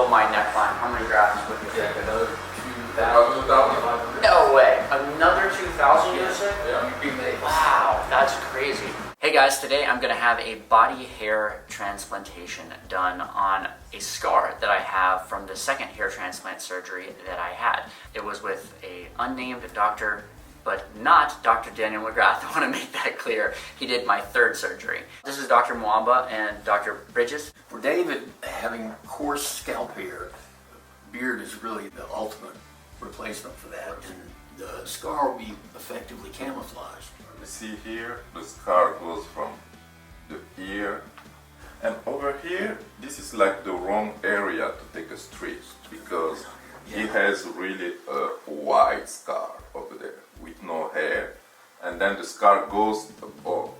below my neckline. How many grafts would you say? Another 2,000. No way. Another 2,000 you say? Yeah. You'd be amazed. Wow, that's crazy. Hey guys, today I'm going to have a body hair transplantation done on a scar that I have from the second hair transplant surgery that I had. It was with a unnamed doctor, but not Dr. Daniel McGrath. I want to make that clear. He did my third surgery. This is Dr. Mwamba and Dr. Bridges. For David, having coarse scalp hair, beard is really the ultimate replacement for that, and the scar will be effectively camouflaged. You see here, the scar goes from the ear, and over here, this is like the wrong area to take a stitch because he has really a wide scar over there with no hair, and then the scar goes above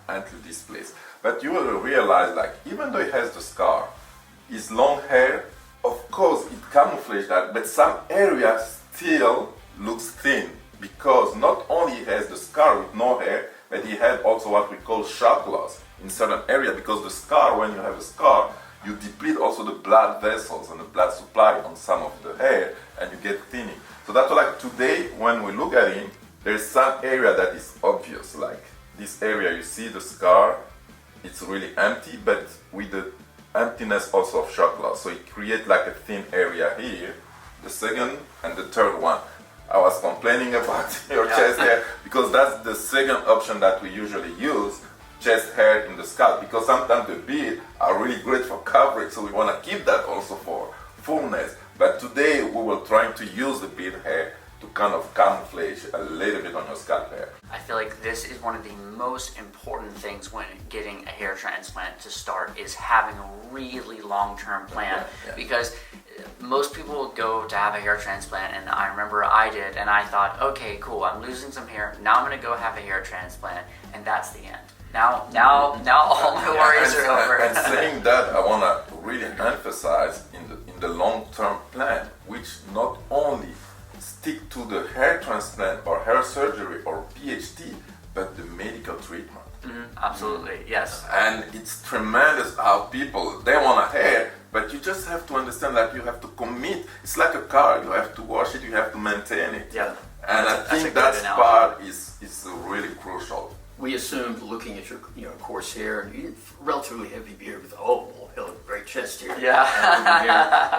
until this place. But you will realize, like, even though he has the scar, his long hair, of course it camouflages that, but some areas still looks thin because not only he has the scar with no hair, but he had also what we call shock loss in certain area, because the scar, when you have a scar, you deplete also the blood vessels and the blood supply on some of the hair, and you get thinning. So that's why, like, today when we look at him, there's some area that is obvious, like this area, you see the scar, it's really empty, but with the emptiness also of shock loss. So it creates like a thin area here, the second and the third one. I was complaining about your chest hair because that's the second option that we usually use, chest hair in the scalp, because sometimes the beard are really great for coverage, so we want to keep that also for fullness. But today we will try to use the beard hair to kind of camouflage a little bit on your scalp hair. I feel like this is one of the most important things when getting a hair transplant to start, is having a really long-term plan. Because most people go to have a hair transplant, and I remember I did, and I thought, okay, cool, I'm losing some hair, now I'm going to go have a hair transplant, and that's the end. Now all my worries are over. And saying that, I want to really emphasize in the long-term plan, which not only stick to the hair transplant or hair surgery or BHT, but the medical treatment. Absolutely, yes. And it's tremendous how people, they want a hair, but you just have to understand that you have to commit. It's like a car, you have to wash it, you have to maintain it. Yeah. And I think that part is really crucial. We assumed, looking at your coarse hair and you relatively heavy beard with well, he'll have a great chest hair. Yeah.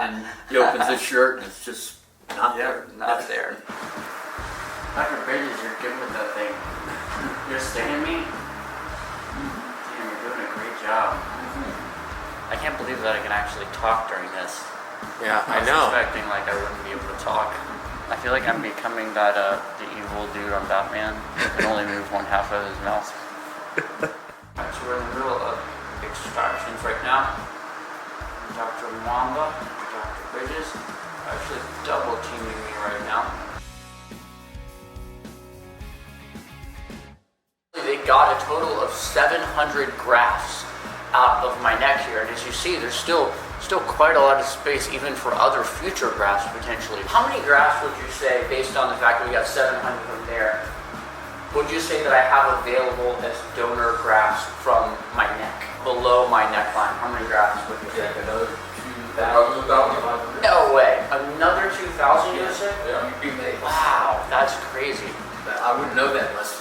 And he opens his shirt and it's just not there. Not there. Dr. Bridges, you're good with that thing. You're stinging me? Damn, you're doing a great job. I can't believe that I can actually talk during this. Yeah, I was I know. expecting like I wouldn't be able to talk. I feel like I'm becoming that the evil dude on Batman who can only move one half of his mouth. So we're in the middle of extractions right now. Dr. Mwamba, Dr. Bridges, actually double teaming me right now. They got a total of 700 grafts out of my neck here, and as you see, there's still quite a lot of space even for other future grafts potentially. How many grafts would you say, based on the fact that we got 700 from there, would you say that I have available as donor grafts from my neck, below my neckline? How many grafts would you say? Another 2,000. No way. Another 2,000 you would say? Yeah. You'd be amazed. Wow, that's crazy. I wouldn't know that unless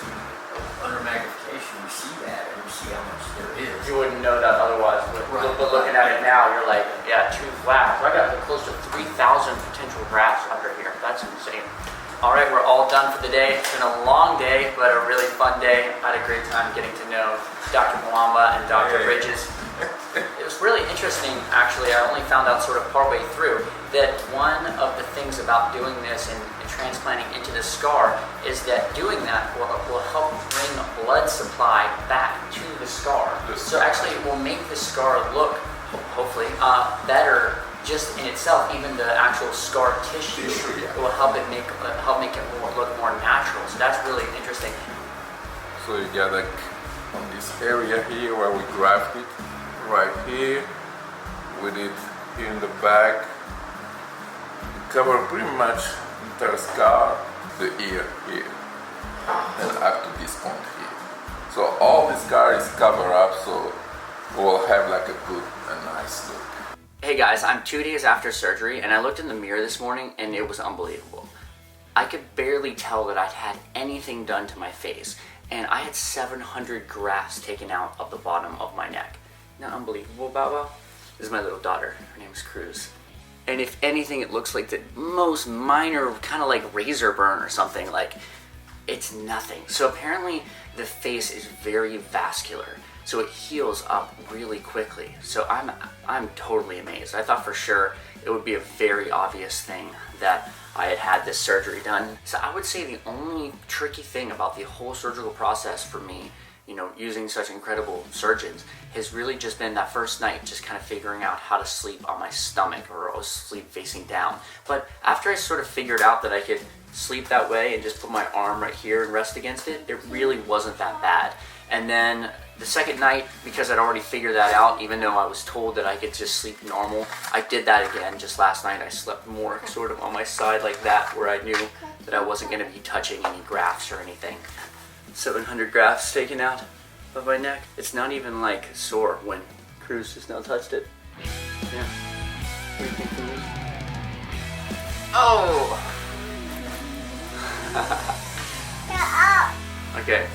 under magnification you see that and you see how much there is. You wouldn't know that otherwise, but looking at it now, you're like, yeah, 2 grafts. I got close to 3,000 potential grafts under here. That's insane. All right, we're all done for the day. It's been a long day, but a really fun day. I had a great time getting to know Dr. Mwamba and Dr. Bridges. It was really interesting, actually. I only found out sort of partway through that one of the things about doing this and transplanting into the scar is that doing that will help bring blood supply back to the scar. So actually it will make the scar look, hopefully, better just in itself. Even the actual scar tissue will help it make it look more natural. So that's really interesting. So you get like on this area here where we grafted, right here, with it here in the back, we cover pretty much entire scar, the ear here, and up to this point here. So all the scar is covered up, so we'll have like a good and nice look. Hey guys, I'm 2 days after surgery and I looked in the mirror this morning and it was unbelievable. I could barely tell that I'd had anything done to my face, and I had 700 grafts taken out of the bottom of my neck. Isn't that unbelievable, Baba? This is my little daughter. Her name is Cruz. And if anything, it looks like the most minor, kind of like razor burn or something. Like, it's nothing. So apparently the face is very vascular, so it heals up really quickly. So I'm totally amazed. I thought for sure it would be a very obvious thing that I had had this surgery done. So I would say the only tricky thing about the whole surgical process for me, you know, using such incredible surgeons, has really just been that first night, just kind of figuring out how to sleep on my stomach or sleep facing down. But after I sort of figured out that I could sleep that way and just put my arm right here and rest against it, it really wasn't that bad. And then the second night, because I'd already figured that out, even though I was told that I could just sleep normal, I did that again just last night. I slept more sort of on my side like that, where I knew that I wasn't going to be touching any grafts or anything. 700 grafts taken out of my neck. It's not even like sore when Cruz just now touched it. Yeah. What do you think, Cruz? Oh! Okay.